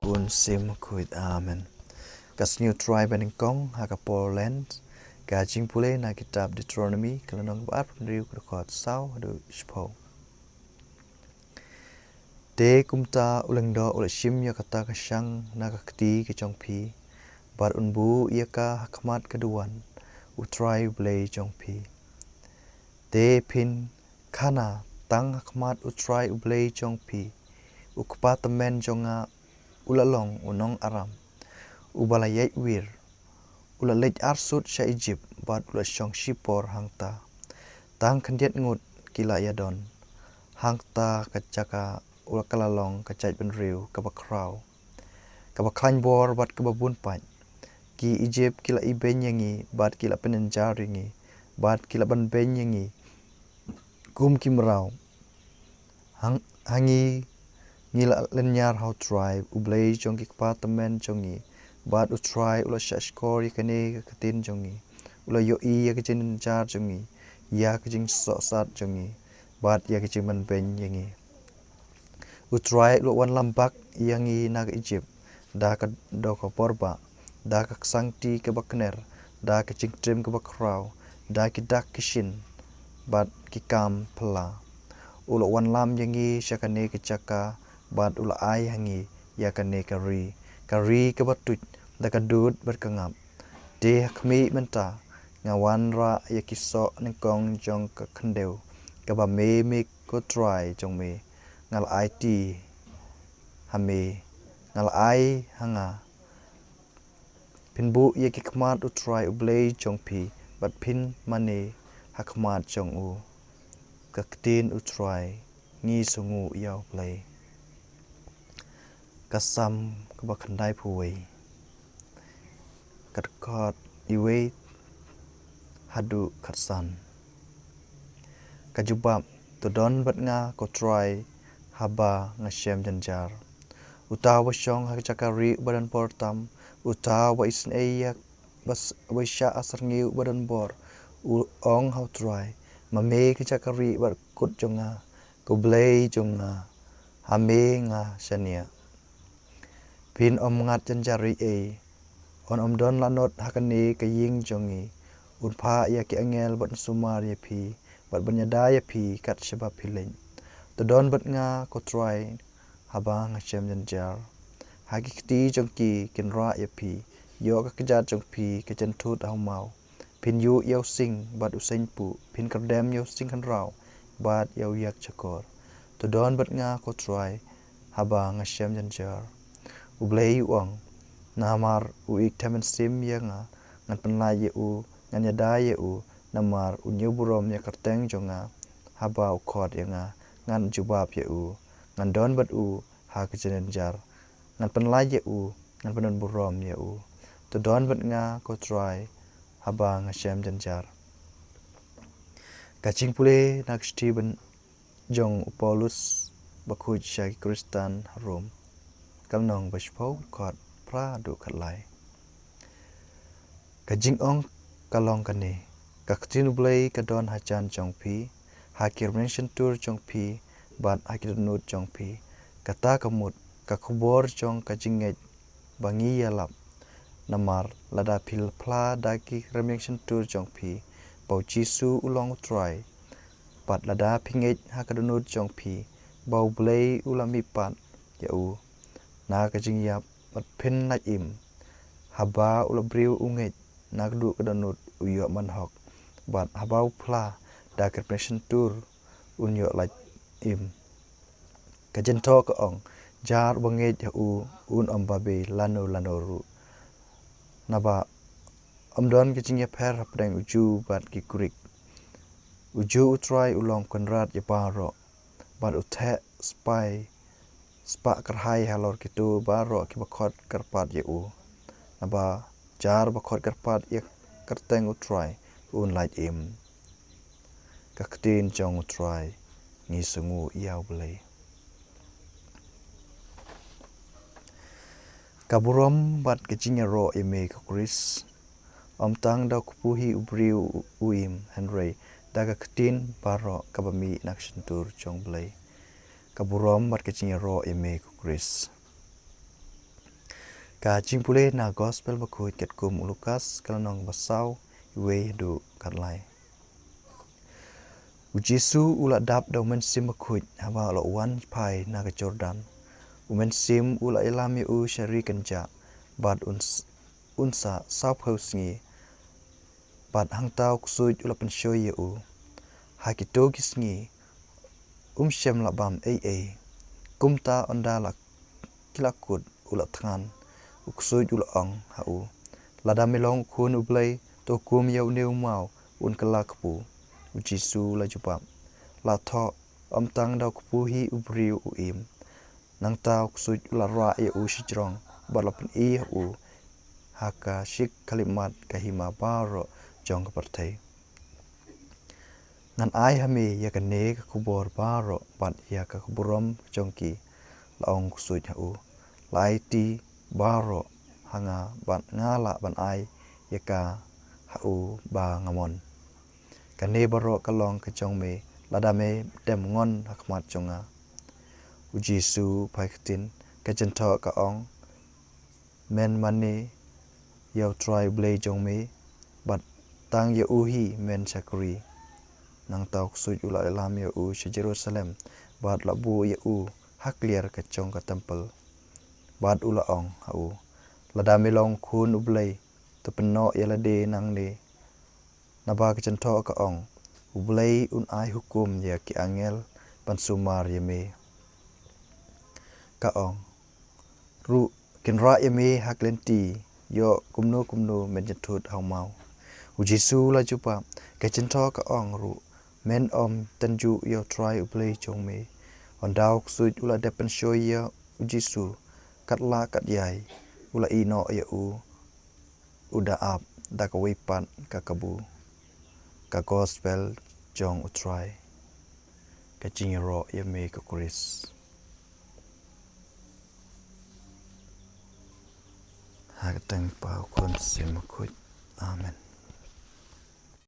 un sim kuit amen. Kas new tribe and kong haka Poland ka jingpule na kitab Deuteronomy kalanong baat riu krakot sao do shpo. Te kumta ulengdo ula shim ya kata kasyang na kakti ke jongpi bar unbu ia ka hakmat keduan utrai blay jongpi. Te pin kana tang hakmat utrai blay jongpi ukpatamen jonga ulalong unong aram ubalayai wir ulalej arsut sya Egypt bat ula syong shipor hangta tang kandiat ngut kila yadon hangta kacaka ula kalalong kacait benriu kabakrau kabaklan bor bat kababun pat ki Egypt kila iben yangi bat kila penenjar ringi bat kila ban ben yangi kum kimrau hangi ngila lenyar how tribe ublay jongi kpatamen jongi bat utrai ula shashkor yakane katin jongi ula yo I yakajin jar jongi ya kajing sosat jongi bat yakajin man ben yangi utrai ula wan lambak yangi naga Egypt da ka do ka porba da ka sangti ke bakner da ka cingtrim ke bakrau da ki dak kishin bat ki kam pela ula wan lam yangi syakane ke caka bat ula ai hangi yakane kari ke batut da ka dud berkangap de khmi menta ngawan ra yakiso nengkong jong ka khendeu ka ba me ko try jong me ngal ai ti hame ngal ai hanga pinbu yaki khmat u try u blay jong pi bat pin mane hakmat jong u kaktin u try ngi sungu yaw play kasam ka ba khandai phuwei katkot iwe hadu khatsan kajubab to don bat nga ko try haba nga shem janjar utawa syong hakjakari badan portam utawa isn eyak bas waisha asarngi badan bor ong how try mame kjakari bar kut jonga ko blay jonga hame nga shania pin ngat janjari on don lanot hakane kaying jongi unpha ya ki angel bat sumar ya phi bat banyada ya phi kat shaba phileng to don bat nga ko try haba nga shem janjar hakikti jongki kinra ya phi yo ka kjat jongpi ke jan thut haumau pin yu yaw sing bat usain pu pin kardem yaw sing kan raw bat yaw yak chakor to don bat nga ko try haba nga shem janjar ublay uang namar uik tamen sim yanga ngan penlai ye u ngan yada ye u namar unyu burom ya karteng jonga haba ukot yanga ngan jubab ye u ngan don bat u ha kejenen jar ngan penlai ye u ngan penon burom ye u to don bat nga ko try haba nga shem janjar kaching pule nak Stephen jong Paulus bakuj syai Kristan Rom kalnong bashpau kot pra du khatlai kajing ong kalong kane kaktin blay kadon hachan jongpi hakir mention tour jongpi bat hakir nut jongpi kata kamut kakubor jong kajinget bangi yalap namar lada pil pla daki mention tour jongpi bau jisu ulong try bat lada pinget hakadunut jongpi bau blay ulami pat yau na kajing yap bat pin nat im haba ulabriu unget nagdu kadanut uyo manhok bat habau pla da kerpression tour unyo like im kajen to ka ong jar banget ya un ombabe lano ru naba omdon kajing ya per hapdeng uju bat ki kurik uju utrai ulong konrad ya paro bat uthe spy spa kerhai halor kitu baro ki bakot karpat ye u naba jar bakot karpat ye kerteng utrai un light im kaktin jong utrai ngi sungu yaw blay kaburom bat kejing ro ime kris omtang da kupuhi ubriu uim henry daga ktin baro kabami nakshintur jong blay kaburom bat kejing ro ime kris ka chimpule na gospel bakut ket kum Lukas kalanong basau iwe du katlai Ujisu ula dap da men sim bakut haba lo wan pai na ka Jordan umen sim ula ilami u shari kenja bad unsa south house ngi bad hangtau kusut ula penshoy u hakitogis ngi shem la bam kumta onda la kilakut ula than uksoi ula ong hau lada melong kun ublay to kum yau neu mau un kalakpu ujisu la jupam la tho amtang da kupu hi ubri uim nang ta uksoi ula ra ya u shijrong balapin u haka shik kalimat kahima baro jong kapartai nan ai hami ya kane ka kubor baro pat ya ka kuburom jongki laong kusoi hau lai ti baro hanga ban ngala ban ai yaka hau ba ngamon kane baro kalong ke chong me ladame dem ngon hakmat chonga ujisu paiktin ke jentho ka ong men mani yau try blay jong me bat tang ye uhi men chakri nang tauk suj ula lam ye u shi Jerusalem bat labu ye u haklier ke chong ka temple bad ula ong hau lada milong kun ublay to peno yalade nang ne naba ke jentho ka ong ublay un ai hukum ya ki angel pansumar yeme ka ong ru kinra yeme haklenti yo kumno men jethut hau mau ujisu la jupa ke jentho ka ong ru men tanju yo try ublay chong me ondau suj ula depen shoya ujisu katla kat yai ula ino ya u uda ap da ka wipan ka kabu ka gospel jong utrai ka jingiro ya me ka kuris ha tang pa kon simakut amen